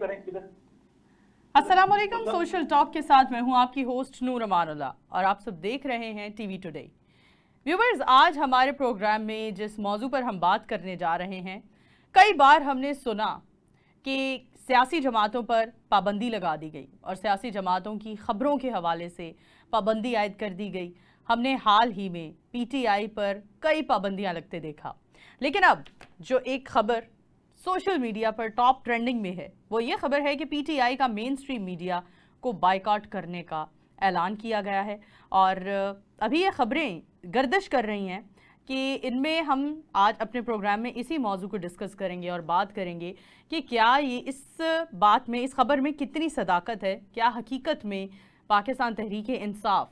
करें किधर। अस्सलाम वालेकुम, सोशल टॉक के साथ मैं हूं आपकी होस्ट नूर अमानुल्लाह और आप सब देख रहे हैं टीवी टुडे। व्यूवर्स, आज हमारे प्रोग्राम में जिस मौजू पर हम बात करने जा रहे हैं, कई बार हमने सुना कि सियासी जमातों पर पाबंदी लगा दी गई और सियासी जमातों की ख़बरों के हवाले से पाबंदी आयद कर दी गई। हमने हाल ही में पीटीआई पर कई पाबंदियां लगते देखा, लेकिन अब जो एक खबर सोशल मीडिया पर टॉप ट्रेंडिंग में है वो ये खबर है कि पीटीआई का मेन स्ट्रीम मीडिया को बायकॉट करने का ऐलान किया गया है। और अभी ये खबरें गर्दिश कर रही हैं कि इनमें हम आज अपने प्रोग्राम में इसी मौजू को डिस्कस करेंगे और बात करेंगे कि क्या ये इस बात में, इस खबर में कितनी सदाकत है, क्या हकीकत में Pakistan Tehreek Insaf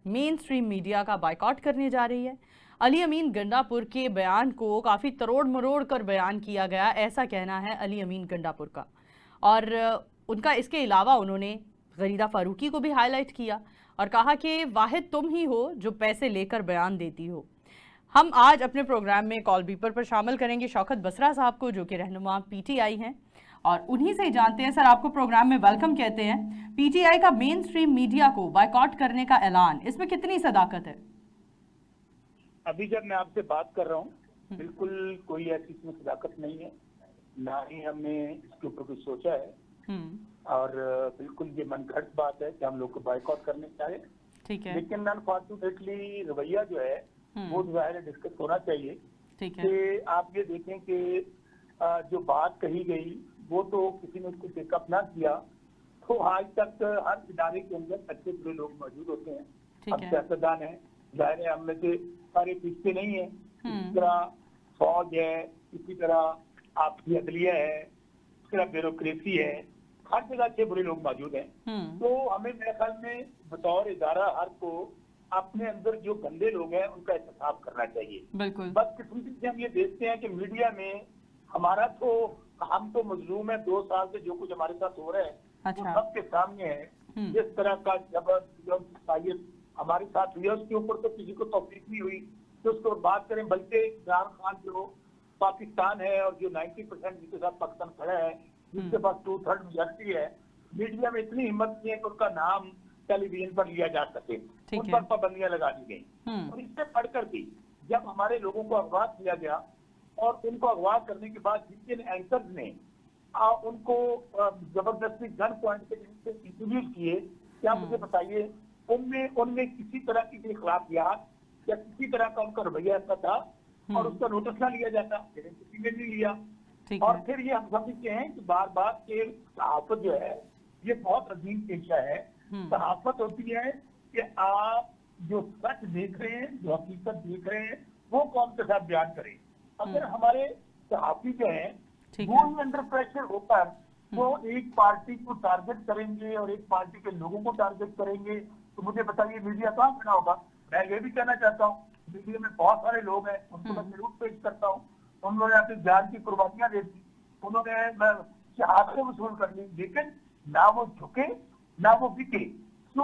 main stream media का बायकॉट करने जा रही है। अली अमीन गंडापुर के बयान को काफ़ी तरोड़ मरोड़ कर बयान किया गया, ऐसा कहना है अली अमीन गंडापुर का। और उनका इसके अलावा उन्होंने गरीदा फारूकी को भी हाईलाइट किया और कहा कि वाहिद तुम ही हो जो पैसे लेकर बयान देती हो। हम आज अपने प्रोग्राम में कॉल बीपर पर शामिल करेंगे शौकत बसरा साहब को, जो कि रहनुमा पीटीआई हैं, और उन्हीं से ही जानते हैं। सर, आपको प्रोग्राम में वेलकम कहते हैं। पीटीआई का मेन स्ट्रीम मीडिया को बायकॉट करने का ऐलान, इसमें कितनी सदाकत है? अभी जब मैं आपसे बात कर रहा हूँ बिल्कुल कोई ऐसी इसमें सदाकत नहीं है, ना ही हमने इसके ऊपर कुछ सोचा है और बिल्कुल ये मनगढ़ंत बात है कि हम लोग को बायकॉट करने चाहे। ठीक है, लेकिन अनफॉर्चुनेटली रवैया जो है वो जाहिर है डिस्कस होना चाहिए। ठीक है, कि आप ये देखें कि जो बात कही गई वो तो किसी ने उसको टेकअप ना किया, तो आज तक हर इदारे के अंदर अच्छे बुरे लोग मौजूद होते हैं। अब सियासतदान है, जाहिर है हम में से सारे पीछे नहीं है। इसी तरह फौज है, इसी तरह आपकी अदलिया है, इसी तरह ब्यूरोक्रेसी है, हर जगह अच्छे बुरे लोग मौजूद हैं। तो हमें मेरे ख्याल में बतौर इदारा हर को अपने अंदर जो गंदे लोग हैं उनका एहतसाब करना चाहिए। बिल्कुल। बदकिस्मती से हम ये देखते हैं कि मीडिया में हमारा तो, हम तो मजलूम है 2 साल से जो कुछ हमारे साथ हो रहा है वो सबके सामने है। जिस तरह का जबरदस्त हमारे साथ हुई है उसके ऊपर तो किसी को तौफीक नहीं हुई तो उसको बात करें। बल्कि इमरान खान जो पाकिस्तान है और जो 90% जिसके साथ पाकिस्तान खड़ा है, जिसके पास 2/3 मेजॉरिटी है, मीडिया में इतनी हिम्मत नहीं है कि उनका नाम टेलीविजन पर लिया जा सके, उन पर पाबंदियां लगा दी गई। और इससे पढ़कर भी जब हमारे लोगों को अगवा किया गया और उनको अगवा करने के बाद जिन एंकर्स ने उनको जबरदस्ती गन पॉइंट पे इंट्रोड्यूस किए, क्या मुझे बताइए उनमें किसी तरह की खिलाफियात या किसी तरह का उनका रवैया ऐसा था और उसका नोटिस ना लिया जाता? किसी ने नहीं लिया। और फिर ये हम समझते हैं कि बार बार के सहाफत जो है ये बहुत अजीम पेशा है। सहाफत होती है कि आप जो सच देख रहे हैं, जो हकीकत देख रहे हैं, वो कौम के साथ बयान करें। अगर हमारे सहाफी जो है वो ही अंडर प्रेशर होकर वो एक पार्टी को टारगेट करेंगे और एक पार्टी के लोगों को टारगेट करेंगे, तो मुझे बताइए मीडिया कहाँ खड़ा होगा? मैं ये भी कहना चाहता हूँ, मीडिया में बहुत सारे लोग हैं, उनको मैं जरूर पेश करता हूँ। उन्होंने अपनी जान की कुर्बानियां दे दी, उन्होंने शहादतें वसूल कर ली, लेकिन ना वो झुके ना वो बिके। तो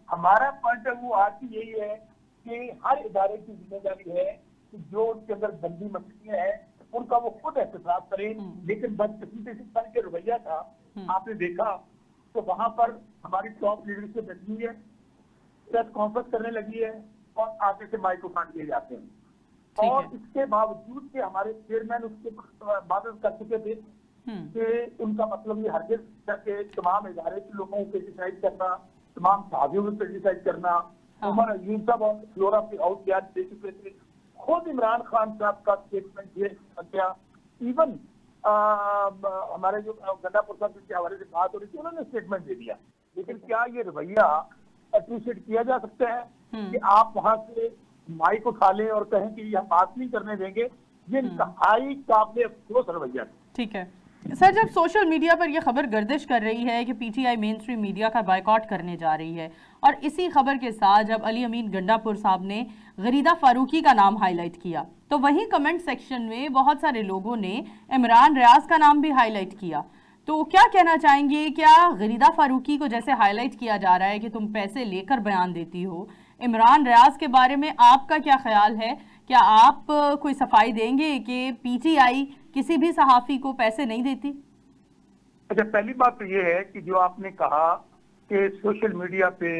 हमारा पॉइंट ऑफ व्यू आज की यही है कि हर इदारे की जिम्मेदारी है कि जो उसके अंदर गंदी मछलियां हैं उनका वो खुद एहतसाब करें। लेकिन बदकिस्मती से सर के रवैया था, आपने देखा तो वहां पर हमारी टॉप लीडरशिप बैठी है, प्रेस कॉन्फ्रेंस करने लगी है और आगे से माइक उठा दिए जाते हैं। और इसके बावजूद कि हमारे चेयरमैन उसके बात कर चुके थे कि उनका मतलब ये हरगिज़ के तमाम इदारे के लोगों को क्रिटिसाइज करना, तमाम साथियों को क्रिटिसाइज करना, उमर अजीम साहब और फ्लोरा पे आउट याद दे चुके थे। खुद इमरान खान साहब का स्टेटमेंट ये क्या, इवन हमारे जो गंडापुर साहब के हवाले से बात हो रही थी उन्होंने स्टेटमेंट दे दिया। लेकिन क्या ये रवैया अप्रिशिएट किया जा सकता है कि आप वहां से माइक उठा लें और कहें कि हम बात नहीं करने देंगे? ये इंतहाई काबिल अफसोस रवैया। ठीक है सर, जब सोशल मीडिया पर यह खबर गर्दिश कर रही है कि पीटीआई मेन स्ट्रीम मीडिया का बायकॉट करने जा रही है और इसी खबर के साथ जब अली अमीन गंडापुर साहब ने गरीदा फारूकी का नाम हाईलाइट किया, तो वहीं कमेंट सेक्शन में बहुत सारे लोगों ने इमरान रियाज का नाम भी हाईलाइट किया। तो क्या कहना चाहेंगे, क्या गरीदा फारूकी को जैसे हाईलाइट किया जा रहा है कि तुम पैसे लेकर बयान देती हो, इमरान रियाज के बारे में आपका क्या ख्याल है? क्या आप कोई सफाई देंगे कि पीटीआई किसी भी सहाफ़ी को पैसे नहीं देती? अच्छा, पहली बात तो ये है कि जो आपने कहा कि सोशल मीडिया पे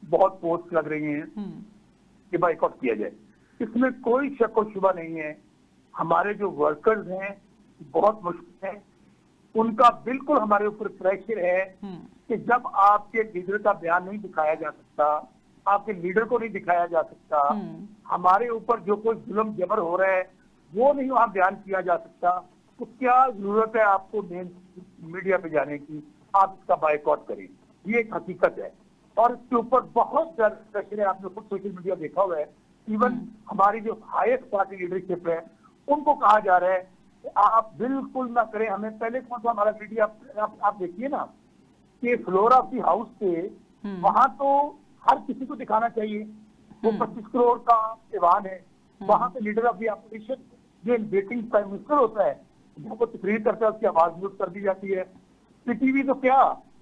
बहुत पोस्ट लग रही हैं कि बाइकआउट किया जाए, इसमें कोई शक और शुबा नहीं है। हमारे जो वर्कर्स हैं बहुत मुश्किल है, उनका बिल्कुल हमारे ऊपर प्रेशर है कि जब आपके लीडर का बयान नहीं दिखाया जा सकता, आपके लीडर को नहीं दिखाया जा सकता, हमारे ऊपर जो कोई जुल्म जबर हो रहा है वो नहीं वहां बयान किया जा सकता, तो क्या जरूरत है आपको मेन मीडिया पे जाने की? आप इसका बाइकआउट करें, ये एक हकीकत है। और इसके ऊपर बहुत ज्यादा प्रेशर है। आपने खुद सोशल मीडिया देखा हुआ है, इवन हमारी जो हाईएस्ट पार्टी लीडरशिप है उनको कहा जा रहा है कि आप बिल्कुल ना करें। हमें पहले कौन सा हमारा मीडिया आप देखिए ना कि फ्लोर ऑफ दी हाउस पे वहां तो हर किसी को दिखाना चाहिए, वो 25 करोड़ का ऐवान है, वहां पे लीडर ऑफ दी ऑपोजिशन जो वेटिंग प्राइम मिनिस्टर होता है वो तकरीर करता है, उसकी आवाज म्यूट कर दी जाती है। टीवी तो क्या,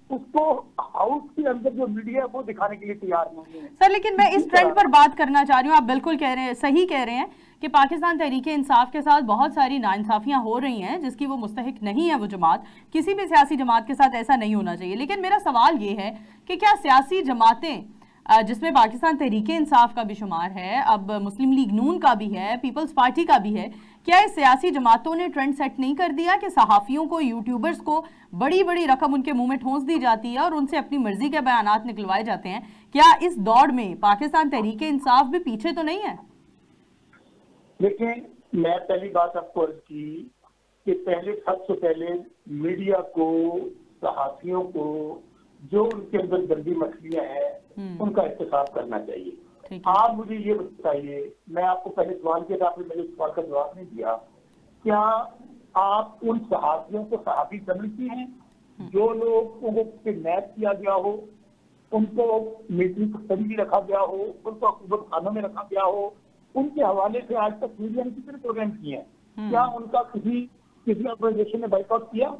उसको हाउस के अंदर जो मीडिया है वो दिखाने के लिए तैयार नहीं है। सर लेकिन मैं इस ट्रेंड पर बात करना चाह रही हूँ। आप बिल्कुल कह रहे हैं, सही कह रहे हैं कि पाकिस्तान तहरीके इंसाफ के साथ बहुत सारी नाइंसाफियां हो रही हैं जिसकी वो मुस्तहिक नहीं है। वो जमात, किसी भी सियासी जमात के साथ ऐसा नहीं होना चाहिए। लेकिन मेरा सवाल ये है कि क्या सियासी जमातें, जिसमें पाकिस्तान तहरीके इंसाफ का भी शुमार है, अब मुस्लिम लीग नून का भी है, पीपल्स पार्टी का भी है, क्या इस सियासी जमातों ने ट्रेंड सेट नहीं कर दिया कि सहाफ़ियों को, यूट्यूबर्स को बड़ी बड़ी रकम उनके मुंह में ठोंस दी जाती है और उनसे अपनी मर्जी के बयानात निकलवाए जाते हैं? क्या इस दौड़ में पाकिस्तान तहरीके इंसाफ भी पीछे तो नहीं है? देखिए, मैं पहली बात आपको अर्ज की कि पहले सबसे पहले मीडिया को, सहाफियों को जो उनके अंदर गंदी मछलियां हैं उनका एहतसाब करना चाहिए। आप मुझे ये बताइए, मैं आपको पहले सवाल किया था, आपने मेरे सवाल का जवाब नहीं दिया। क्या आप उन सहाफियों को सहाफी समझती हैं जो लोगों को किडनैप किया गया हो, उनको मिलिट्री कस्टडी में रखा गया हो, उनको अकूबत खानों में रखा गया हो, उनके हवाले से आज तक मीडिया ने कितने प्रोग्राम किए हैं? क्या उनका किसी ऑर्गेनाइजेशन ने बाइकआउट किया?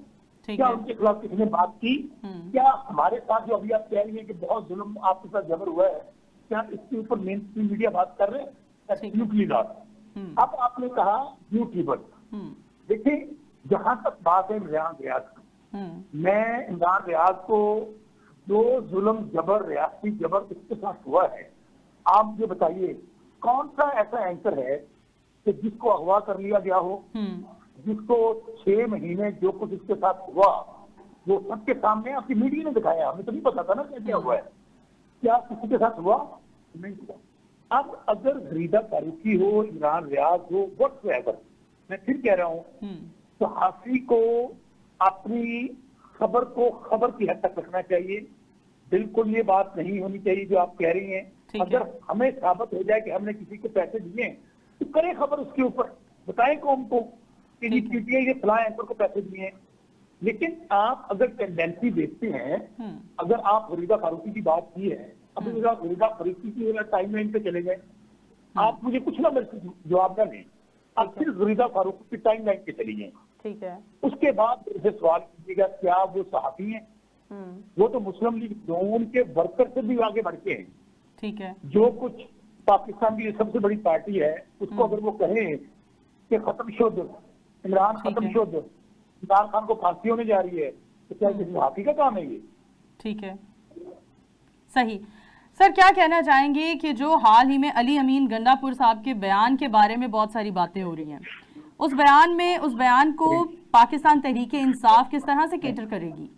क्या उनके खिलाफ किसी ने बात की? क्या हमारे साथ जो अभी आप कह रही है कि बहुत जुल्म आपके साथ जबर हुआ है, क्या इसके ऊपर मेन स्ट्रीम मीडिया बात कर रहे हैं? Absolutely not. अब आपने कहा यूट्यूबर, देखिए जहां तक बात है इमरान रियाज की, मैं इमरान रियाज को जो जुल्म जबर, रियासती जबर इसके साथ हुआ है, आप मुझे बताइए कौन सा ऐसा एंकर है कि जिसको अगवा कर लिया गया हो, जिसको 6 महीने जो कुछ इसके साथ हुआ वो सबके सामने आपकी मीडिया ने दिखाया? हमें तो नहीं पता था ना क्या हुआ है। क्या किसी के साथ हुआ? नहीं हुआ। अब अगर गरीदा फारूकी हो, इमरान रियाज हो, व्हाटएवर, मैं फिर कह रहा हूँ सहाफी को अपनी खबर को खबर की हद तक रखना चाहिए। बिल्कुल ये बात नहीं होनी चाहिए जो आप कह रही हैं। अगर हमें साबित हो जाए कि हमने किसी को पैसे दिए तो करें खबर उसके ऊपर, बताएं कौम को कि ये फलां एंकर को पैसे दिए। लेकिन आप अगर टेंडेंसी देखते हैं, अगर आप फरीदा फारूकी की बात की है, अभी फरीदा फारूकी की टाइमलाइन पे चले गए, आप मुझे कुछ ना जवाब ना दें, आप सिर्फ फरीदा फारूकी की टाइमलाइन पे चली गए। ठीक है। उसके बाद मुझे सवाल कीजिएगा क्या वो सहाफी हैं? वो तो मुस्लिम लीग नून के वर्कर से भी आगे बढ़ के हैं। ठीक है। जो कुछ पाकिस्तान की सबसे बड़ी पार्टी है उसको अगर वो कहें कि खत्म शुद्ध इमरान, खत्म शुद्ध इमरान खान को फांसी होने जा रही है, तो क्या किसी सहाफी का काम है ये? ठीक है, सही। सर क्या कहना चाहेंगे कि जो हाल ही में अली अमीन गंडापुर साहब के बयान के बारे में बहुत सारी बातें हो रही हैं, उस बयान को पाकिस्तान तहरीके इंसाफ किस तरह से कैटर करेगी?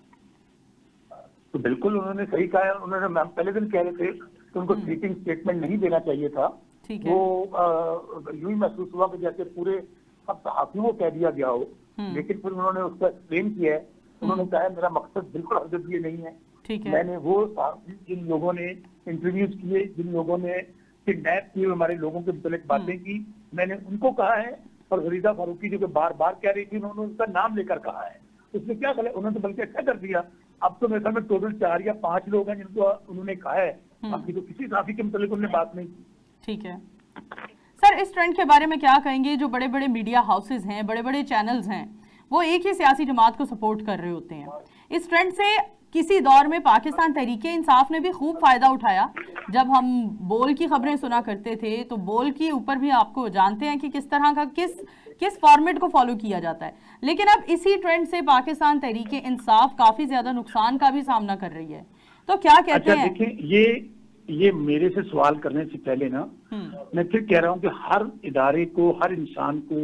तो बिल्कुल उन्होंने सही कहा है। उन्होंने, हम पहले दिन कह रहे थे कि उनको स्वीपिंग स्टेटमेंट नहीं देना चाहिए था। वो यूं ही महसूस हुआ कि जैसे पूरे सब सहाफियों को कह दिया गया हो, लेकिन फिर उन्होंने उसका एक्सप्लेन किया है। उन्होंने कहा मेरा मकसद बिल्कुल हरकत ये नहीं है। मैंने वो जिन लोगों ने इंटरव्यूज किए, जिन लोगों ने किडनैप किए हमारे लोगों के मुतालिक बातें की, मैंने उनको कहा है। और फरीदा फारूकी जो कि बार बार कह रही थी, उन्होंने उसका नाम लेकर कहा है। उसमें क्या गलत? उन्होंने तो बल्कि अच्छा कर दिया। अब तो मेरे ख्याल में टोटल 4 या 5 लोग हैं जिनको उन्होंने कहा है, बाकी तो किसी साफी के मुतालिक उन्होंने बात नहीं की। ठीक है सर, इस ट्रेंड के बारे में क्या कहेंगे? जो बड़े बड़े मीडिया हाउसेज हैं, बड़े बड़े चैनल्स हैं, वो एक ही सियासी जमात को सपोर्ट कर रहे होते हैं। इस ट्रेंड से किसी दौर में पाकिस्तान तहरीके इंसाफ ने भी खूब फायदा उठाया। जब हम बोल की खबरें सुना करते थे तो बोल के ऊपर भी आपको जानते हैं कि किस तरह का, किस किस फॉर्मेट को फॉलो किया जाता है। लेकिन अब इसी ट्रेंड से पाकिस्तान तहरीके इंसाफ काफी ज्यादा नुकसान का भी सामना कर रही है, तो क्या कहते हैं? देखिए, ये मेरे से सवाल करने से पहले ना मैं फिर कह रहा हूँ कि हर इदारे को, हर इंसान को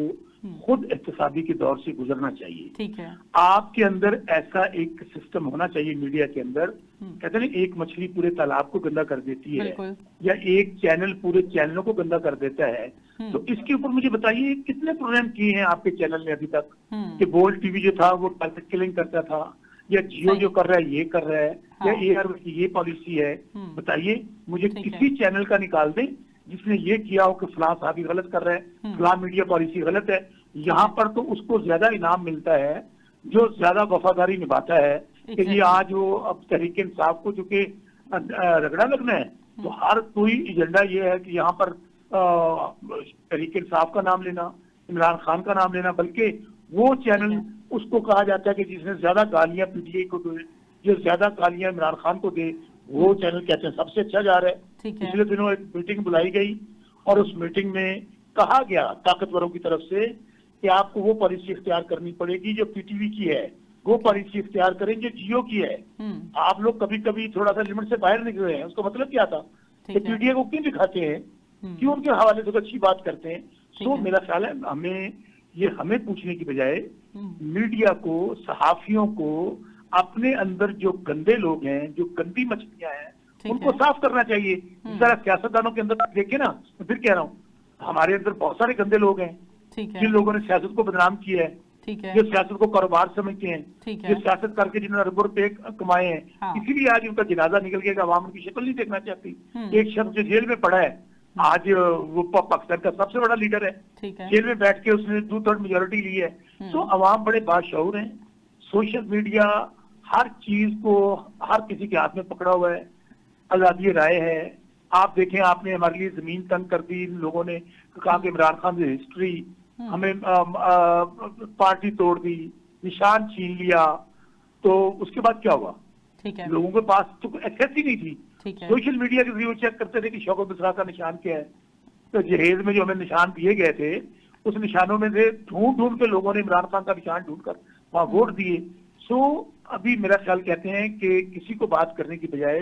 खुद इक्तिसादी के दौर से गुजरना चाहिए। ठीक है। आपके अंदर ऐसा एक सिस्टम होना चाहिए मीडिया के अंदर, कहते हैं ना एक मछली पूरे तालाब को गंदा कर देती है या एक चैनल पूरे चैनलों को गंदा कर देता है। तो इसके ऊपर मुझे बताइए कितने प्रोग्राम किए हैं आपके चैनल ने अभी तक कि बोल्ड टीवी जो था वो टारगेट किलिंग करता था, या जियो जो कर रहा है ये कर रहा है, या एआर की ये पॉलिसी है। बताइए मुझे किसी चैनल का निकाल दें जिसने ये किया हो कि फलां साहब ही गलत कर रहा है, फलां मीडिया पॉलिसी गलत है। यहाँ पर तो उसको ज्यादा इनाम मिलता है जो ज्यादा वफादारी निभाता है कि ये आज वो अब तहरीके इंसाफ को चूंकि रगड़ा लगना है, तो हर कोई एजेंडा ये है कि यहाँ पर तहरीके इंसाफ का नाम लेना, इमरान खान का नाम लेना, बल्कि वो चैनल उसको कहा जाता है कि जिसने ज्यादा गालियां पीटीआई को दे, जो ज्यादा गालियां इमरान खान को दे, वो चैनल कहते हैं सबसे अच्छा जा रहा है। पिछले दिनों एक मीटिंग बुलाई गई और उस मीटिंग में कहा गया ताकतवरों की तरफ से कि आपको वो पॉलिसी इख्तियार करनी पड़ेगी जो पीटीवी की है, वो पॉलिसी इख्तियार करें जो जियो की है। आप लोग कभी कभी थोड़ा सा लिमिट से बाहर निकले हैं, उसका मतलब क्या था कि पीटीआई को क्यों दिखाते हैं, क्यों उनके हवाले से अच्छी बात करते हैं। तो मेरा ख्याल है हमें पूछने की बजाय मीडिया को, सहाफियों को अपने अंदर जो गंदे लोग हैं, जो गंदी मछलियां हैं, उनको साफ करना चाहिए। इस तरह सियासतदानों के अंदर देखे ना, मैं फिर कह रहा हूँ हमारे अंदर बहुत सारे गंदे लोग हैं जिन लोगों ने सियासत को बदनाम किया है, जो सियासत को कारोबार समझते हैं, जो सियासत करके जिन्होंने अरबों रुपए कमाए हैं, इसीलिए आज उनका जनाजा निकल गया, आवाम उनकी शक्ल नहीं देखना चाहती। एक शख्स जो जेल में पड़ा है आज वो पाकिस्तान का सबसे बड़ा लीडर है, जेल में बैठ के उसने 2/3 मेजोरिटी ली है। तो अवाम बड़े बाशऊर हैं। सोशल मीडिया हर चीज को हर किसी के हाथ में पकड़ा हुआ है, आजादी राय है। आप देखें, आपने हमारे लिए जमीन तंग कर दी, लोगों ने कहा कि इमरान खान की हिस्ट्री, हमें पार्टी तोड़ दी, निशान छीन लिया, तो उसके बाद क्या हुआ? लोगों के पास तो एक्सेस ही नहीं थी। सोशल मीडिया के जरिए चेक करते थे कि शौकत मिश्रा का निशान क्या है। तो जहेज में जो हमें निशान दिए गए थे, उस निशानों में से ढूंढ के लोगों ने इमरान खान का निशान ढूंढकर वहां वोट दिए। सो अभी मेरा ख्याल कहते हैं कि किसी को बात करने की बजाय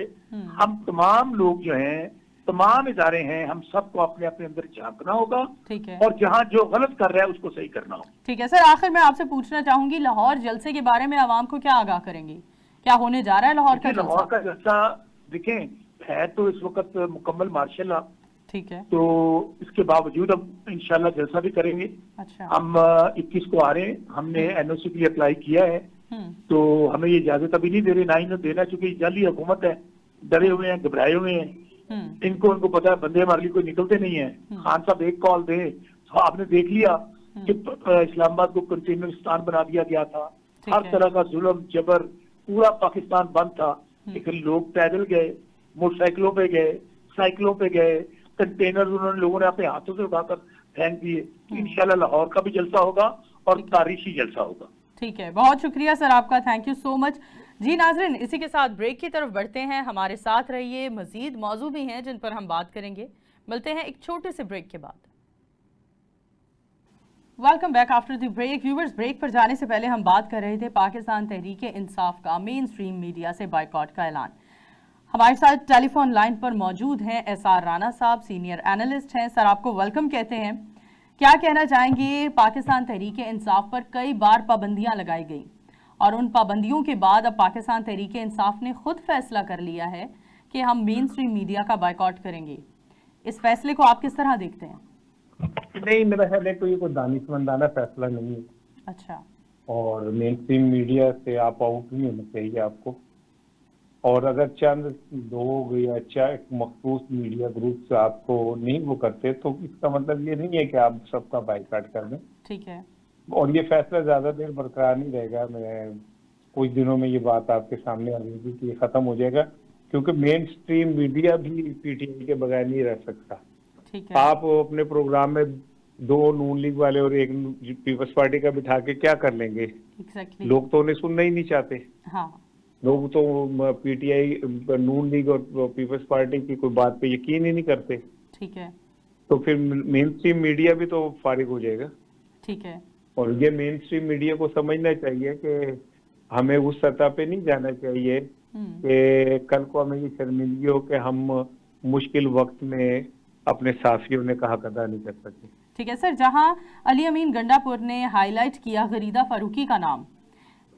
हम तमाम लोग जो हैं, तमाम इदारे हैं, हम सबको अपने अपने अंदर झांकना होगा और जहां जो गलत कर रहा है उसको सही करना होगा। ठीक है सर, आखिर में आपसे पूछना चाहूंगी, लाहौर जलसे के बारे में आवाम को क्या आगाह करेंगे? क्या होने जा रहा है लाहौर का जलसा? लाहौर का जलसा देखें है तो इस वक्त मुकम्मल मार्शल लॉ, ठीक है, तो इसके बावजूद अब इंशाल्लाह जलसा भी करेंगे। अच्छा। हम 21 को आ रहे हैं, हमने एनओसी के लिए अप्लाई किया है, तो हमें ये इजाजत अभी नहीं दे रहे, ना ही देना, चूंकि जाली हुकूमत है, डरे हुए हैं, घबराए हुए हैं। इनको पता है बंदे हमारे लिए कोई निकलते नहीं है। खान साहब एक कॉल दे, तो आपने देख लिया कि इस्लामाबाद को कंटेनरिस्तान बना दिया गया था, हर तरह का जुल्म जबर, पूरा पाकिस्तान बंद था, लेकिन लोग पैदल गए, मोटरसाइकिलों पे गए, साइकिलों पे गए, कंटेनर उन्होंने लोगों ने अपने हाथों से उठाकर फेंक दिए। इंशाल्लाह लाहौर का भी जलसा होगा और तारीखी जलसा होगा। ठीक है, बहुत शुक्रिया सर आपका, थैंक यू सो मच। जी नाज़रीन, इसी के साथ ब्रेक की तरफ बढ़ते हैं, हमारे साथ रहिए, मजीद मौजू भी हैं जिन पर हम बात करेंगे। मिलते हैं एक छोटे से ब्रेक के बाद। Welcome back after the break. Viewers, break पर जाने से पहले हम बात कर रहे थे पाकिस्तान तहरीके इंसाफ का मेन स्ट्रीम मीडिया से बायकॉट का ऐलान। हमारे साथ टेलीफोन लाइन पर मौजूद हैं एसआर राना साहब, सीनियर एनालिस्ट हैं। सर आपको वेलकम कहते हैं। क्या कहना चाहेंगे? पाकिस्तान तहरीके इंसाफ पर कई बार पाबंदियां लगाई गई और उन पाबंदियों के बाद अब पाकिस्तान तहरीके इंसाफ ने खुद फैसला कर लिया है कि हम मेन स्ट्रीम मीडिया का बायकॉट करेंगे। इस फैसले को आप किस तरह देखते हैं? नहीं, मेरा ख्याल है कोई दानिशमंदाना फैसला नहीं है। अच्छा। और मेन स्ट्रीम मीडिया से आप आउट नहीं होना चाहिए आपको, और अगर चंद लोग या मखसूस मीडिया ग्रुप से आपको नहीं वो करते, तो इसका मतलब ये नहीं है कि आप सबका बाइकाट कर दें। ठीक है। और ये फैसला ज्यादा देर बरकरार नहीं रहेगा। मैं कुछ दिनों में ये बात आपके सामने आ जाएगी कि ये खत्म हो जाएगा, क्योंकि मेन स्ट्रीम मीडिया भी पीटीआई के बगैर नहीं रह सकता। ठीक है। आप अपने प्रोग्राम में 2 नून लीग वाले और 1 पीपल्स पार्टी का बिठा के क्या कर लेंगे? Exactly. लोग तो उन्हें सुनना ही नहीं चाहते। हाँ। लोग तो पीटीआई, नून लीग और पीपल्स पार्टी की कोई बात पे यकीन ही नहीं करते। ठीक है। तो फिर मेन स्ट्रीम मीडिया भी तो फारिग हो जाएगा। ठीक है। और ये मेन स्ट्रीम मीडिया को समझना चाहिए कि हमें उस सतह पे नहीं जाना चाहिए कि कल को हमें ये शर्मिंदगी हो कि हम मुश्किल वक्त में अपने साथियों ने कहा अदा नहीं कर सके। ठीक है सर, जहां अली अमीन गंडापुर ने हाईलाइट किया गरीदा फारूकी का नाम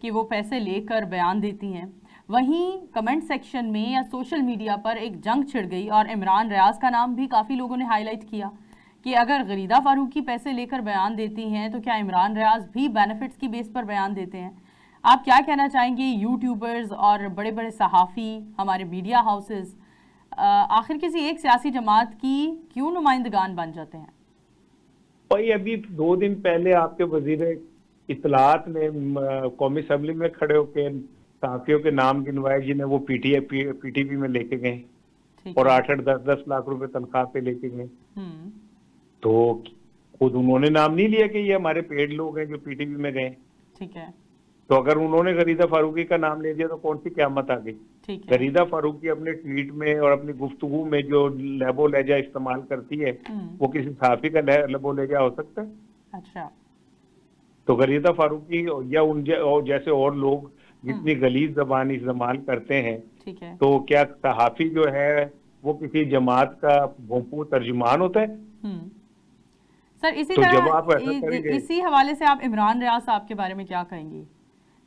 कि वो पैसे लेकर बयान देती हैं, वहीं कमेंट सेक्शन में या सोशल मीडिया पर एक जंग छिड़ गई और इमरान रियाज का नाम भी काफ़ी लोगों ने हाईलाइट किया कि अगर गरीदा फारूकी पैसे लेकर बयान देती हैं तो क्या इमरान रियाज भी बेनिफिट्स की बेस पर बयान देते हैं? आप क्या कहना चाहेंगे? यूट्यूबर्स और बड़े बड़े सहाफ़ी, हमारे मीडिया हाउसेस आखिर किसी एक सियासी जमात की क्यों नुमाइंदगान बन जाते हैं? भाई अभी 2 दिन पहले आपके वजीर इत्तलात ने कौमी असम्बली में खड़े होकर साथियों के नाम गिनवाए जिन्हें वो पीटीवी में लेके गए और 8-8, 10-10 लाख रुपए तनख्वाह पे लेके गए। तो खुद उन्होंने नाम नहीं लिया कि ये हमारे पेड लोग हैं जो पीटीवी में गए। ठीक है। तो अगर उन्होंने गरीदा फारूकी का नाम ले दिया तो कौन सी क़यामत आ गई? गरीदा फारूकी अपने ट्वीट में और अपनी गुफ्तगू में जो लहबो लहजा इस्तेमाल करती है वो किसी सहाफ़ी का लहबो लहजा हो सकता है? अच्छा। तो गरीदा फारूकी या उन जैसे और लोग जितनी गलीज जबान इस्तेमाल करते हैं, ठीक है, तो क्या सहाफ़ी जो है वो किसी जमात का भोंपू तर्जुमान होता है? सर इसी तो तरह इसी हवाले से आप इमरान रियाज साहब के बारे में क्या कहेंगे?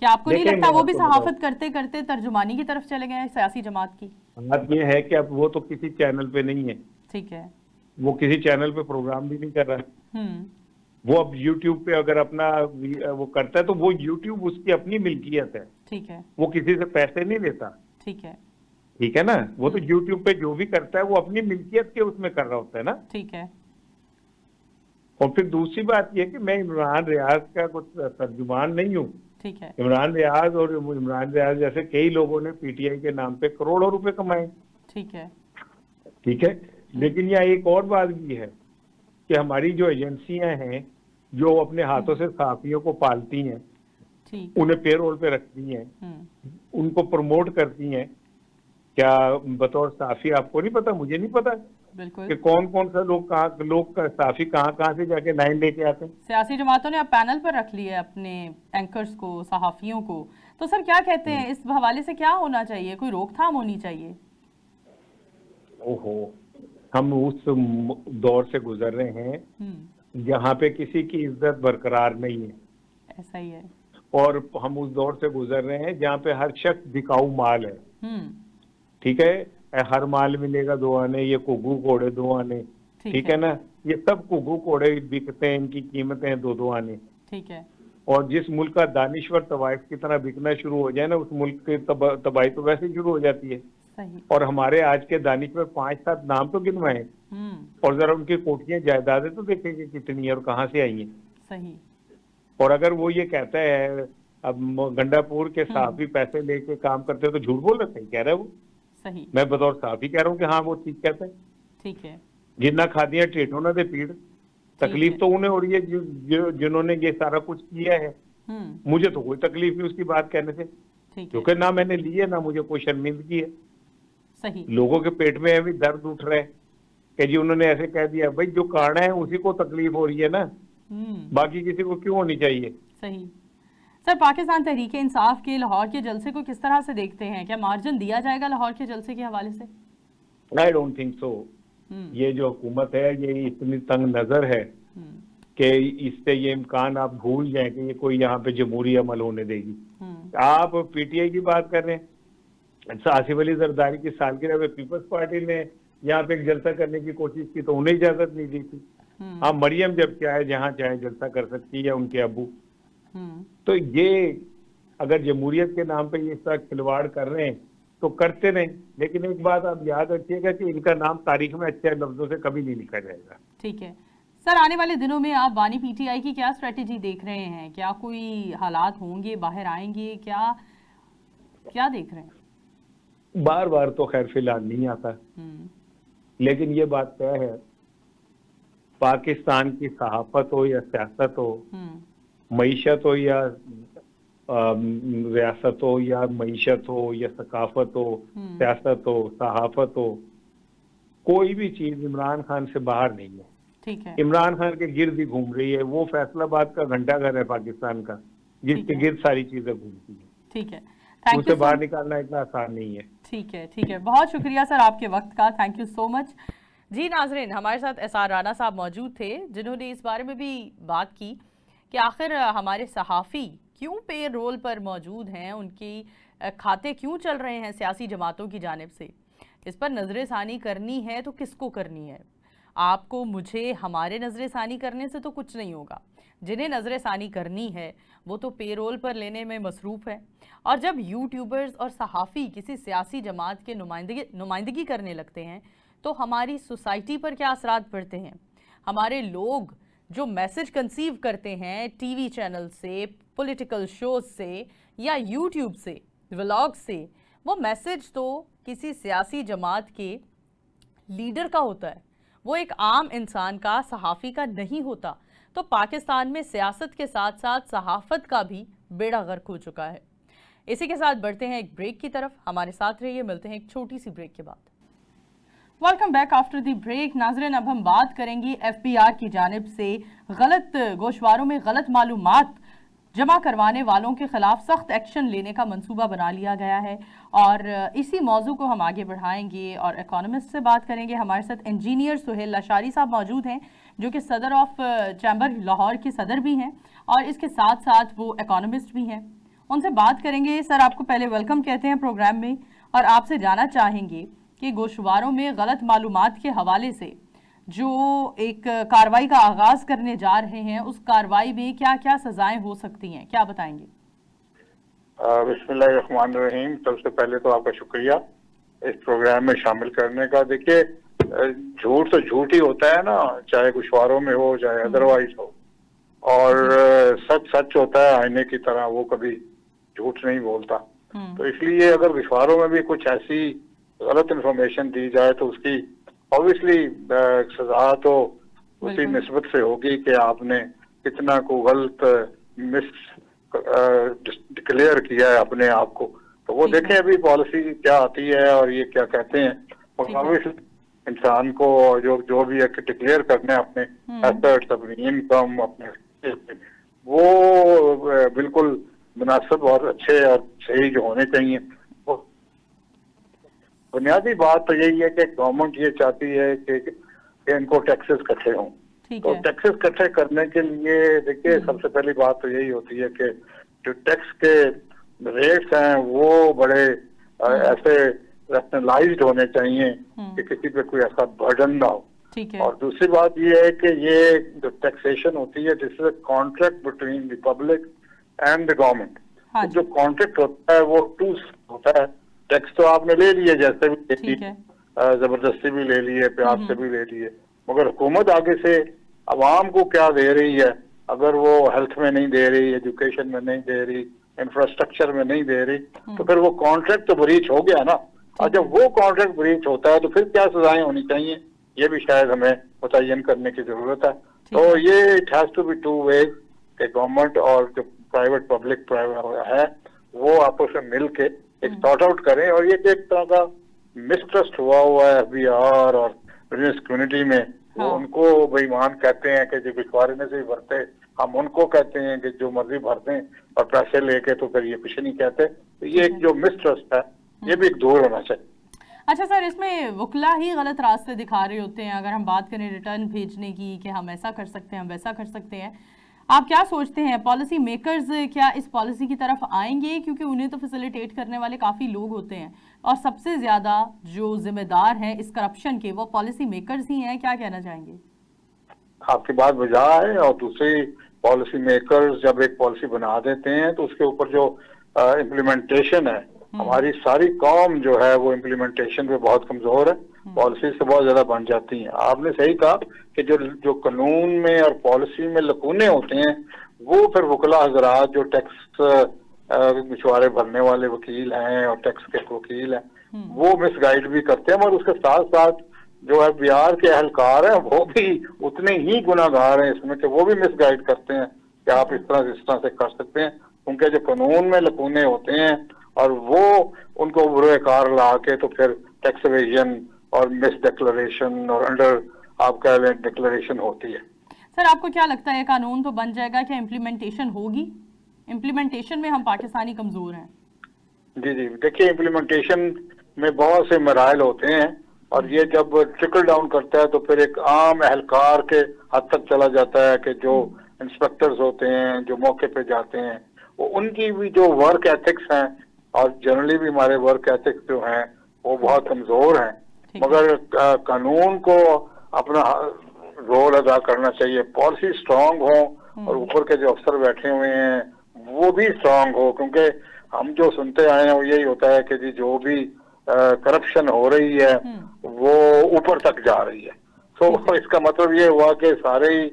क्या आपको नहीं लगता वो भी सहाफत करते करते तर्जुमानी की तरफ चले गए हैं सियासी जमात की? बात ये है कि अब वो तो किसी चैनल पे नहीं है। ठीक है। वो किसी चैनल पे प्रोग्राम भी नहीं कर रहा है। वो अब यूट्यूब पे अगर अपना वो करता है तो वो यूट्यूब उसकी अपनी मिल्कियत है। ठीक है। वो किसी से पैसे नहीं लेता। ठीक है। ठीक है ना? वो तो यूट्यूब पे जो भी करता है वो अपनी मिल्कियत के उसमें कर रहा होता है ना। ठीक है। और फिर दूसरी बात यह कि मैं इमरान रियाज का कुछ तर्जुमान नहीं हूँ। ठीक है। इमरान रियाज जैसे कई लोगों ने पीटीआई के नाम पे करोड़ों रुपए कमाए। ठीक है। ठीक है। लेकिन यहाँ एक और बात भी है कि हमारी जो एजेंसियां हैं जो अपने हाथों से सहाफियों को पालती हैं, उन्हें पेरोल पे रखती हैं, उनको प्रमोट करती हैं, क्या बतौर सहाफी आपको नहीं पता? मुझे नहीं पता कि कौन कौन सा लोग सहाफी कहाँ से जाके लाइन लेके आते हैं। सियासी जमातों ने अब पैनल पर रख लिया है अपने एंकर्स को, सहाफियों को। तो सर क्या कहते हैं इस हवाले से, क्या होना चाहिए? कोई रोकथाम होनी चाहिए? ओहो, हम उस दौर से गुजर रहे हैं जहाँ पे किसी की इज्जत बरकरार नहीं है। ऐसा ही है। और हम उस दौर से गुजर रहे हैं जहाँ पे हर शख्स बिकाऊ माल है। ठीक है। हर माल मिलेगा 2 आने, ये कुगू कोड़े 2 आने। ठीक है ना? ये सब कुगू कोड़े बिकते हैं, इनकी कीमतें 2-2 आने। ठीक है। और जिस मुल्क का दानिश्वर तवाइफ की तरह बिकना शुरू हो जाए ना, उस मुल्क की तबाही तो वैसे शुरू हो जाती है। सही। और हमारे आज के दानिश्वर 5-7 नाम तो गिनवाए और जरा उनकी कोठियां जायदादें तो देखेंगे कितनी है और कहाँ से आई है। सही। और अगर वो ये कहता है अब गंडापुर के सहाफी पैसे लेके काम करते हैं तो झूठ बोल रहे, सही कह रहा है वो। सही। मैं बतौर सहाफी कह रहा हूँ कि हाँ वो ठीक कहता है। ठीक है। जिन्ना खादियां टेटों ना दे पीड़, तकलीफ तो उन्हें हो रही है जिन्होंने ये सारा कुछ किया है। मुझे तो कोई तकलीफ नहीं उसकी बात कहने से, क्योंकि ना मैंने ली है ना मुझे कोई शर्मिंदगी है। सही। लोगों के पेट में अभी दर्द उठ रहा है कि जी उन्होंने ऐसे कह दिया। भाई जो कारणा है उसी को तकलीफ हो रही है ना, बाकी किसी को क्यों होनी चाहिए? सही। सर पाकिस्तान तहरीक इंसाफ के लाहौर के जलसे को किस तरह से देखते हैं? क्या मार्जिन दिया जाएगा लाहौर के जलसे के हवाले से? I don't think so. ये जो हुकूमत है ये इतनी तंग नजर है कि इससे ये इम्कान आप भूल जाए कि ये कोई यहाँ पे जमहूरी अमल होने देगी। आप पीटीआई की बात कर रहे हैं, आसिफ अली जरदारी की सालगिरह में पीपल्स पार्टी ने यहाँ पे एक जलसा करने की कोशिश की तो उन्हें इजाजत नहीं दी थी। हाँ, मरियम जब चाहे जहाँ चाहे जलसा कर सकती है, उनके अबू। तो ये अगर जमहूरियत के नाम पे ये इस तरह खिलवाड़ कर रहे हैं तो करते रहें, लेकिन एक बात आप याद रखिएगा कि इनका नाम तारीख में अच्छे लफ्जों से कभी नहीं लिखा जाएगा। ठीक है। सर आने वाले दिनों में आप बानी पीटीआई की क्या स्ट्रेटेजी देख रहे हैं? क्या कोई हालात होंगे, बाहर आएंगे, क्या देख रहे हैं? बार बार तो खैर फिलहाल नहीं आता, लेकिन ये बात तय है पाकिस्तान की सहाफत हो या सियासत हो, मईशत हो या रियासत हो या मईशत हो या सकाफत हो, सियासत हो, सहाफत हो, कोई भी चीज इमरान खान से बाहर नहीं है। ठीक है। इमरान खान के गिर्द ही घूम रही है, वो फैसलाबाद का घंटाघर है पाकिस्तान का, जिसके गिर्द सारी चीजें घूमती है। ठीक है, थैंक उसे यू। बाहर निकालना इतना आसान नहीं है। ठीक है, ठीक है, बहुत शुक्रिया सर आपके वक्त का, थैंक यू सो मच। जी नाजरीन, हमारे साथ एसआर राना साहब मौजूद थे, जिन्होंने इस बारे में भी बात की कि आखिर हमारे सहाफ़ी क्यों पे रोल पर मौजूद हैं, उनकी खाते क्यों चल रहे हैं सियासी जमातों की जानिब से। इस पर नज़र-ए-सानी करनी है तो किसको करनी है? आपको, मुझे, हमारे नज़र-ए-सानी करने से तो कुछ नहीं होगा। जिन्हें नज़र-ए-सानी करनी है वो तो पे रोल पर लेने में मसरूफ़ है। और जब यूट्यूबर्स और सहाफ़ी किसी सियासी जमात के नुमाइंदगी करने लगते हैं तो हमारी सोसाइटी पर क्या असरात पड़ते हैं। हमारे लोग जो मैसेज कंसीव करते हैं टीवी चैनल से, पॉलिटिकल शोज से या यूट्यूब से, व्लॉग से, वो मैसेज तो किसी सियासी जमात के लीडर का होता है, वो एक आम इंसान का, सहाफ़ी का नहीं होता। तो पाकिस्तान में सियासत के साथ साथ सहाफ़त का भी बेड़ा गर्क हो चुका है। इसी के साथ बढ़ते हैं एक ब्रेक की तरफ, हमारे साथ रहिए, मिलते हैं एक छोटी सी ब्रेक के बाद। Welcome back after the break. नाज़रीन, अब हम बात करेंगे FBR की जानिब से गलत गोशवारों में गलत मालूमात जमा करवाने वालों के खिलाफ सख्त एक्शन लेने का मंसूबा बना लिया गया है और इसी मौजू को हम आगे बढ़ाएंगे और इकोनॉमिस्ट से बात करेंगे। हमारे साथ इंजीनियर सुहेल लाशारी साहब मौजूद हैं, जो कि सदर ऑफ चैम्बर लाहौर के सदर भी हैं और इसके साथ साथ वो इकोनॉमिस्ट भी हैं। उनसे बात करेंगे। सर, आपको पहले वेलकम कहते हैं प्रोग्राम में और आपसे जानना चाहेंगे कि गोशवारों में गलत मालूमात के हवाले से जो एक कार्रवाई का आगाज करने जा रहे हैं, उस कार्रवाई में क्या क्या सजाएं हो सकती हैं, क्या बताएंगे? बिस्मिल्लाहिर्रहमानिर्रहीम। सबसे पहले तो आपका शुक्रिया इस प्रोग्राम में शामिल करने का। देखिए, झूठ तो झूठ ही होता है ना, चाहे गोशवारों में हो चाहे अदरवाइज हो, और सच सच होता है आईने की तरह, वो कभी झूठ नहीं बोलता। तो इसलिए अगर गोशवारों में भी कुछ ऐसी गलत इंफॉर्मेशन दी जाए तो उसकी ऑब्वियसली सजा तो उसी निस्बत से होगी कि आपने कितना को गलत मिस डिक्लेयर किया है अपने आप को। तो वो देखें अभी पॉलिसी क्या आती है और ये क्या कहते हैं। और ऑब्वियसली इंसान को जो भी डिक्लेयर करना है अपने एसेट्स, अपनी इनकम, अपने, वो बिल्कुल मुनासिब और अच्छे और सही जो होने चाहिए। बुनियादी बात तो यही है कि गवर्नमेंट ये चाहती है कि इनको टैक्सेस इकट्ठे हों। तो टैक्सेस इकट्ठे करने के लिए देखिए सबसे पहली बात तो यही होती है कि जो टैक्स के रेट्स हैं वो बड़े ऐसे रैशनलाइज्ड होने चाहिए कि किसी पे कोई ऐसा बर्डन ना हो। और दूसरी बात ये है कि ये जो टैक्सेशन होती है, this is a contract between the public and the government. जो कॉन्ट्रैक्ट होता है वो टू होता है। टैक्स तो आपने ले लिए, जैसे भी ले लिए, जबरदस्ती भी ले लिए, प्यार से भी ले लिए, मगर हुकूमत आगे से अवाम को क्या दे रही है, अगर वो हेल्थ में नहीं दे रही, एजुकेशन में नहीं दे रही, इंफ्रास्ट्रक्चर में नहीं दे रही, तो फिर वो कॉन्ट्रैक्ट तो ब्रीच हो गया ना। और जब वो कॉन्ट्रैक्ट ब्रीच होता है तो फिर क्या सजाएं होनी चाहिए, ये भी शायद हमें मुतय्यन करने की जरूरत है। तो ये it has to be two ways कि गवर्नमेंट और जो प्राइवेट पब्लिक है वो आपस में मिल के एक सॉर्ट आउट करें। और ये एक तरह का मिसट्रस्ट हुआ है FBR और बिजनेस कम्युनिटी में। वो उनको बेईमान कहते हैं कि जो भिखारी में से ही भरते, हम उनको कहते हैं कि जो मर्जी भरते हैं और पैसे लेके, तो फिर ये कुछ नहीं कहते। तो ये एक जो मिसट्रस्ट है ये भी एक दूर होना चाहिए। अच्छा सर, इसमें वकला ही गलत रास्ते दिखा रहे होते हैं। अगर हम बात करें रिटर्न भेजने की कि हम ऐसा कर सकते हैं, हम वैसा कर सकते हैं, आप क्या सोचते हैं पॉलिसी मेकर्स क्या इस पॉलिसी की तरफ आएंगे? क्योंकि उन्हें तो फैसिलिटेट करने वाले काफ़ी लोग होते हैं और सबसे ज़्यादा जो जिम्मेदार हैं इस करप्शन के वो पॉलिसी मेकर्स ही हैं। क्या कहना चाहेंगे? आपकी बात वजह है। और दूसरी, पॉलिसी मेकर्स जब एक पॉलिसी बना देते हैं तो उसके ऊपर जो इम्प्लीमेंटेशन है, हमारी सारी कौम जो है वो इम्प्लीमेंटेशन पे बहुत कमजोर है, पॉलिसी से बहुत ज्यादा बन जाती है। आपने सही कहा कि जो कानून में और पॉलिसी में लकूने होते हैं वो फिर वकला हजरात जो टैक्स मशवरे भरने वाले वकील हैं और टैक्स के वकील हैं वो मिसगाइड भी करते हैं। और उसके साथ साथ जो FBR के अहलकार हैं वो भी उतने ही गुनाहगार हैं इसमें कि वो भी मिसगाइड करते हैं कि आप इस तरह से कर सकते हैं, क्योंकि जो कानून में लकूने होते हैं और वो उनको बुरे कार ला के तो फिर टैक्स एवेजन और मिस डिक्लेरेशन और अंडर आप कह लें डिक्लेरेशन होती है। सर आपको क्या लगता है कानून तो बन जाएगा, क्या इम्प्लीमेंटेशन होगी? इम्प्लीमेंटेशन में हम पाकिस्तानी कमजोर हैं। जी जी, देखिए इम्प्लीमेंटेशन में बहुत से मराइल होते हैं और ये जब ट्रिकल डाउन करता है तो फिर एक आम एहलकार के हद तक चला जाता है कि जो इंस्पेक्टर्स होते हैं जो मौके पे जाते हैं वो उनकी भी जो वर्क एथिक्स हैं और जनरली भी हमारे वर्क एथिक्स जो हैं वो बहुत कमजोर हैं। मगर कानून को अपना रोल अदा करना चाहिए, पॉलिसी स्ट्रांग हो और ऊपर के जो अफसर बैठे हुए हैं वो भी स्ट्रांग हो, क्योंकि हम जो सुनते आए हैं वो यही होता है कि जी जो भी करप्शन हो रही है वो ऊपर तक जा रही है। तो इसका मतलब ये हुआ कि सारे ही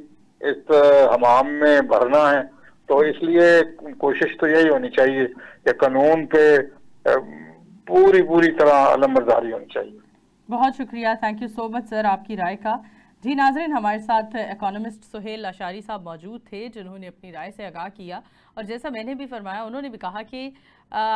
इस हमाम में भरना है। तो इसलिए कोशिश तो यही होनी चाहिए कि कानून पे पूरी तरह अलमबरदारी होनी चाहिए। बहुत शुक्रिया, thank you so much sir आपकी राय का। जी नाज़रीन, हमारे साथ इकोनॉमिस्ट सुहेल अशारी साहब मौजूद थे जिन्होंने अपनी राय से आगाह किया और जैसा मैंने भी फरमाया उन्होंने भी कहा कि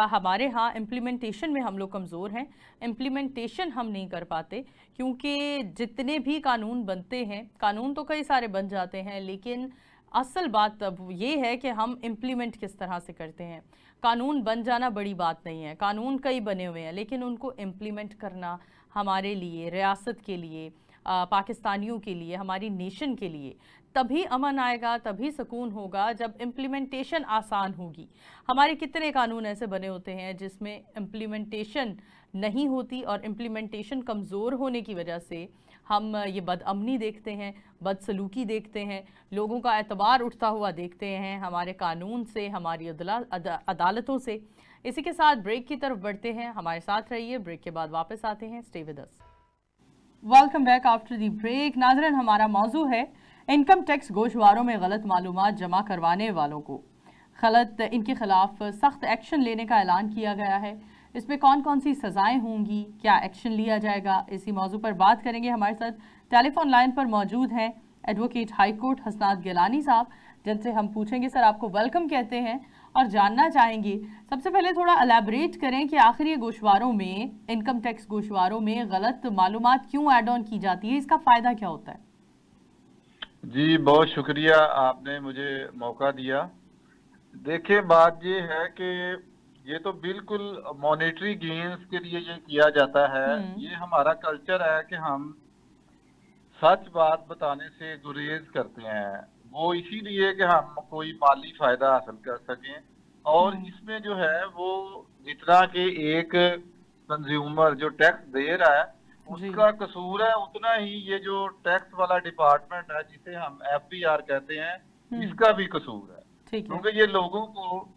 हमारे यहाँ इम्प्लीमेंटेशन में हम लोग कमज़ोर हैं, इम्प्लीमेंटेशन हम नहीं कर पाते क्योंकि जितने भी कानून बनते हैं, कानून तो कई सारे बन जाते हैं, लेकिन असल बात अब ये है कि हम इम्प्लीमेंट किस तरह से करते हैं। कानून बन जाना बड़ी बात नहीं है, कानून कई बने हुए हैं, लेकिन उनको इम्प्लीमेंट करना हमारे लिए, रियासत के लिए, पाकिस्तानियों के लिए, हमारी नेशन के लिए तभी अमन आएगा, तभी सुकून होगा जब इम्प्लीमेंटेशन आसान होगी। हमारे कितने कानून ऐसे बने होते हैं जिसमें इम्प्लीमेंटेशन नहीं होती और इम्प्लीमेंटेशन कमज़ोर होने की वजह से हम ये बदअमनी देखते हैं, बदसलूकी देखते हैं, लोगों का एतबार उठता हुआ देखते हैं हमारे कानून से, हमारी अदालतों से। इसी के साथ ब्रेक की तरफ बढ़ते हैं, हमारे साथ रहिए, ब्रेक के बाद वापस आते हैं। Stay with us. Welcome back after the break. नाज़रीन, हमारा मौजू है इनकम टैक्स गोशवारों में गलत मालूमात जमा करवाने वालों को इनके खिलाफ सख्त एक्शन लेने का ऐलान किया गया है। इसमें कौन कौन सी सज़ाएं होंगी, क्या एक्शन लिया जाएगा, इसी मौजू पर बात करेंगे। हमारे साथ टेलीफोन लाइन पर मौजूद हैं एडवोकेट हाई कोर्ट हसनात गिलानी साहब, जिनसे हम पूछेंगे, सर आपको वेलकम कहते हैं और जानना चाहेंगे सबसे पहले थोड़ा एलैबोरेट करें कि आखिर ये गोशवारों में, इनकम टैक्स गोशवारों में गलत मालूमात क्यों ऐड ऑन की जाती है, इसका फ़ायदा क्या होता है? जी बहुत शुक्रिया, आपने मुझे मौका दिया। देखिए बात ये है कि ये तो बिल्कुल मॉनेटरी गेन्स के लिए ये किया जाता है। ये हमारा कल्चर है कि हम सच बात बताने से गुरेज करते हैं, वो इसीलिए कि हम कोई माली फायदा हासिल कर सकें। और इसमें जो है वो जितना कि एक कंज्यूमर जो टैक्स दे रहा है उसका कसूर है, उतना ही ये जो टैक्स वाला डिपार्टमेंट है जिसे हम FBR कहते हैं, इसका भी कसूर है। क्योंकि ये लोगों को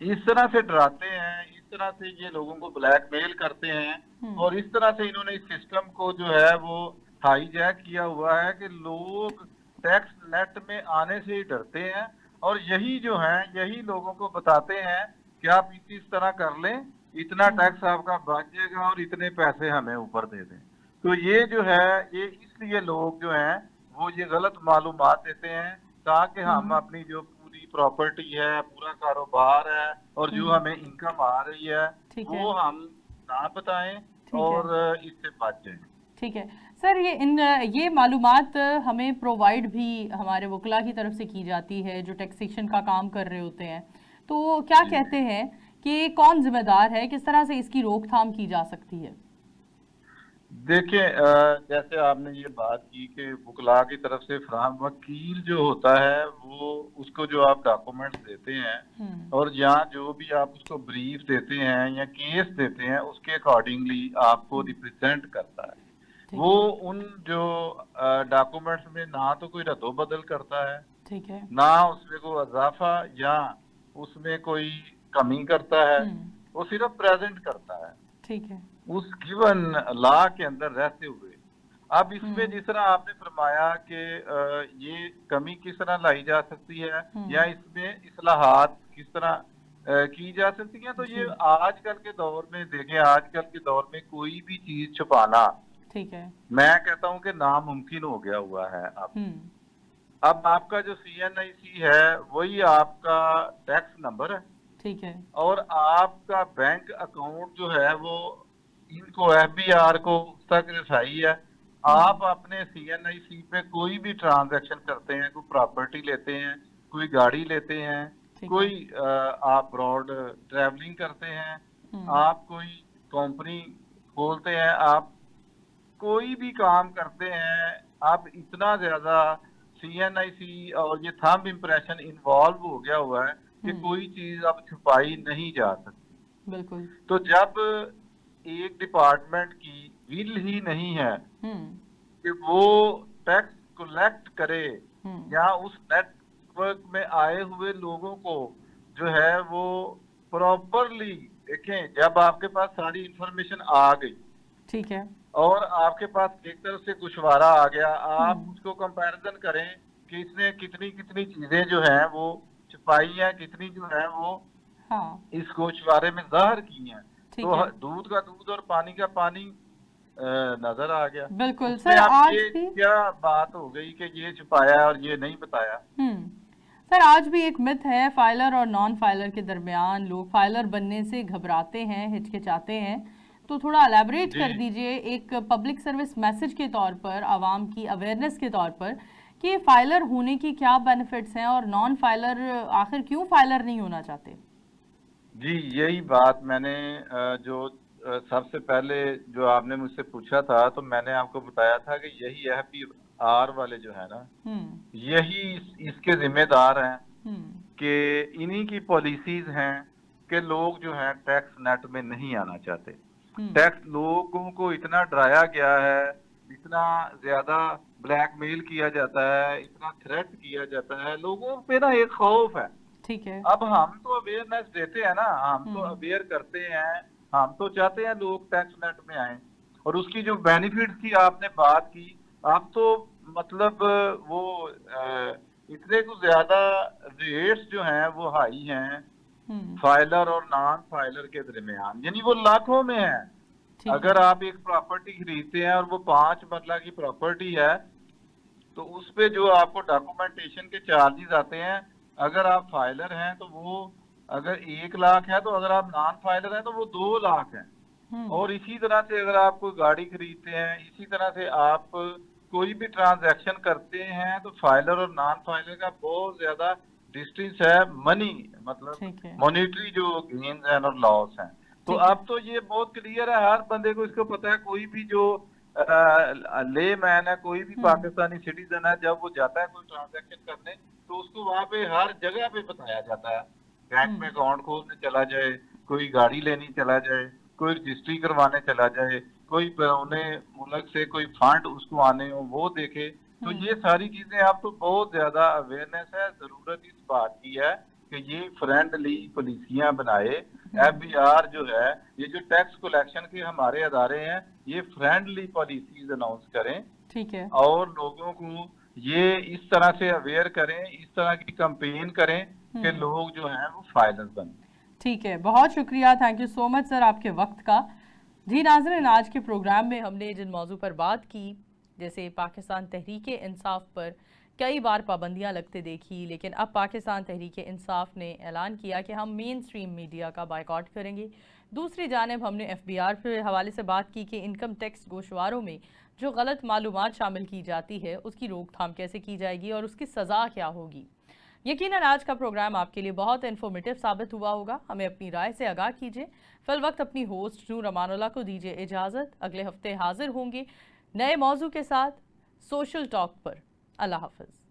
इस तरह से डराते हैं, इस तरह से ये लोगों को ब्लैकमेल करते हैं और इस तरह से इन्होंने इस सिस्टम को जो है वो हाईजैक किया हुआ है कि लोग टैक्स नेट में आने से ही डरते हैं और यही जो है यही लोगों को बताते हैं कि आप इस तरह कर लें, इतना टैक्स आपका बच जाएगा और इतने पैसे हमें ऊपर दे दें। तो ये जो है ये इसलिए लोग जो हैं वो ये गलत मालूमात देते हैं ताकि हम अपनी जो पूरी प्रॉपर्टी है, पूरा कारोबार है और जो हमें इनकम आ रही है वो हम ना बताएं और इससे बच जाएं। ठीक है सर, ये मालूमात हमें प्रोवाइड भी हमारे वकला की तरफ से की जाती है जो टैक्सेशन का काम कर रहे होते हैं, तो क्या कहते हैं कि कौन जिम्मेदार है, किस तरह से इसकी रोकथाम की जा सकती है? देखिए जैसे आपने ये बात की कि वकला की तरफ से फराहम, वकील जो होता है वो उसको जो आप डॉक्यूमेंट्स देते हैं और यहाँ जो भी आप उसको ब्रीफ देते हैं या केस देते हैं उसके अकॉर्डिंगली आपको रिप्रेजेंट करता है। वो उन जो डॉक्यूमेंट्स में ना तो कोई रद्दो बदल करता है, ठीक है, ना उसमें कोई इजाफा या उसमें कोई कमी करता है, वो सिर्फ प्रेजेंट करता है, ठीक है, उस गिवन लॉ के अंदर रहते हुए। अब इसमें जिस तरह आपने फरमाया कि ये कमी किस तरह लाई जा सकती है या इसमें इस्लाहात किस तरह की जा सकती है, तो ये आजकल के दौर में देखें, आजकल के दौर में कोई भी चीज छुपाना, ठीक है, मैं कहता हूँ कि नामुमकिन हो गया हुआ है। अब आपका जो CNIC है वही आपका टैक्स नंबर है, ठीक है, और आपका बैंक अकाउंट जो है वो इनको FBR को तक रसाई है। आप अपने CNIC पे कोई भी ट्रांजैक्शन करते हैं, कोई प्रॉपर्टी लेते हैं, कोई गाड़ी लेते हैं, कोई आप ब्रॉड ट्रैवलिंग करते हैं, आप कोई कंपनी खोलते हैं, आप कोई भी काम करते हैं, आप इतना ज्यादा CNIC और ये थंब इम्प्रेशन इन्वॉल्व हो गया हुआ है कि कोई चीज अब छुपाई नहीं जा सकती। बिल्कुल। तो जब एक डिपार्टमेंट की विल ही नहीं है कि वो टैक्स कलेक्ट करे या उस नेटवर्क में आए हुए लोगों को जो है वो प्रॉपरली देखें, जब आपके पास सारी इंफॉर्मेशन आ गई, ठीक है, और आपके पास एक तरफ से गुशवारा आ गया, आप उसको कंपैरिजन करें कि इसने कितनी कितनी चीजें जो है वो छुपाई हैं, कितनी जो है वो इस गोशवारे में ज़ाहिर की हैं, तो दूध का दूध और पानी का पानी नजर आ गया। बिल्कुल सर, आज भी क्या बात हो गई कि ये छुपाया और ये नहीं बताया। सर, आज भी एक मिथ है फाइलर और नॉन फाइलर के दरमियान, लोग फाइलर बनने से घबराते हैं, हिचकिचाते हैं, तो थोड़ा एलैबोरेट कर दीजिए एक पब्लिक सर्विस मैसेज के तौर पर, आवाम की अवेयरनेस के तौर पर, कि फाइलर होने की क्या बेनिफिट्स हैं और नॉन फाइलर आखिर क्यों फाइलर नहीं होना चाहते। जी, यही बात मैंने जो सबसे पहले जो आपने मुझसे पूछा था, तो मैंने आपको बताया था कि यही FBR वाले जो है ना, यही इसके जिम्मेदार हैं कि इन्हीं की पॉलिसीज हैं कि लोग जो हैं टैक्स नेट में नहीं आना चाहते। टैक्स लोगों को इतना डराया गया है, इतना ज्यादा ब्लैकमेल किया जाता है, इतना थ्रेट किया जाता है, लोगों पे ना एक खौफ है। ठीक है, अब हम तो अवेयरनेस देते हैं ना, हम तो अवेयर करते हैं, हम तो चाहते हैं लोग टैक्स नेट में आए, और उसकी जो बेनिफिट्स की आपने बात की, आप तो मतलब वो इतने कुछ ज्यादा रेट्स जो हैं वो हाई हैं फाइलर और नॉन फाइलर के दरमियान, यानी वो लाखों में है। अगर आप एक प्रॉपर्टी खरीदते हैं और वो 5 मरला की प्रॉपर्टी है, तो उस पे जो आपको डॉक्यूमेंटेशन के चार्जेस आते हैं, अगर आप फाइलर हैं तो वो अगर 1 लाख है, तो अगर आप नॉन फाइलर हैं तो वो 2 लाख है। और इसी तरह से अगर आप कोई गाड़ी खरीदते हैं, इसी तरह से आप कोई भी ट्रांजैक्शन करते हैं, तो फाइलर और नॉन फाइलर का बहुत ज्यादा डिस्टेंस है, मनी मतलब मॉनेटरी जो गेन्स हैं और लॉस हैं। तो अब तो ये बहुत क्लियर है, हर बंदे को इसको पता है, कोई भी जो ले मैन है, कोई भी पाकिस्तानी सिटीजन है, जब वो जाता है कोई ट्रांजैक्शन करने, तो उसको वहाँ पे हर जगह पे बताया जाता है। बैंक में अकाउंट खोलने चला जाए, कोई गाड़ी लेनी चला जाए, कोई रजिस्ट्री करवाने चला जाए, कोई पुराने मुल्क से कोई फंड उसको आने हो वो देखे, तो ये सारी चीजें अब तो बहुत ज्यादा अवेयरनेस है। जरूरत इस बात की है कि ये फ्रेंडली पॉलिसियां बनाए। FBR जो है, ये जो टैक्स कलेक्शन के हमारे अदारे हैं, ये फ्रेंडली पॉलिसीज अनाउंस करें, ठीक है, और लोगों को ये इस तरह से अवेयर करें, इस तरह की कैंपेन करें कि लोग जो हैं वो फाइलर बने। ठीक है, बहुत शुक्रिया, thank you so much sir आपके वक्त का। जी नाज़रीन, आज के प्रोग्राम में हमने जिन मौजू पर बात की, जैसे पाकिस्तान तहरीक इंसाफ पर कई बार पाबंदियां लगते देखी, लेकिन अब पाकिस्तान तहरीक इंसाफ ने ऐलान किया कि हम मेन स्ट्रीम मीडिया का बायकॉट करेंगे। दूसरी जानिब हमने FBR के हवाले से बात की कि इनकम टैक्स गोशवारों में जो गलत मालूमात शामिल की जाती है उसकी रोकथाम कैसे की जाएगी और उसकी सज़ा क्या होगी। यकीनन आज का प्रोग्राम आपके लिए बहुत इन्फॉर्मेटिव साबित हुआ होगा। हमें अपनी राय से आगाह कीजिए। फिल वक्त अपनी होस्ट नूर अमानुल्लाह को दीजिए इजाज़त। अगले हफ्ते हाजिर होंगे नए मौजू के साथ सोशल टॉक पर। अल्लाह हाफ़िज़।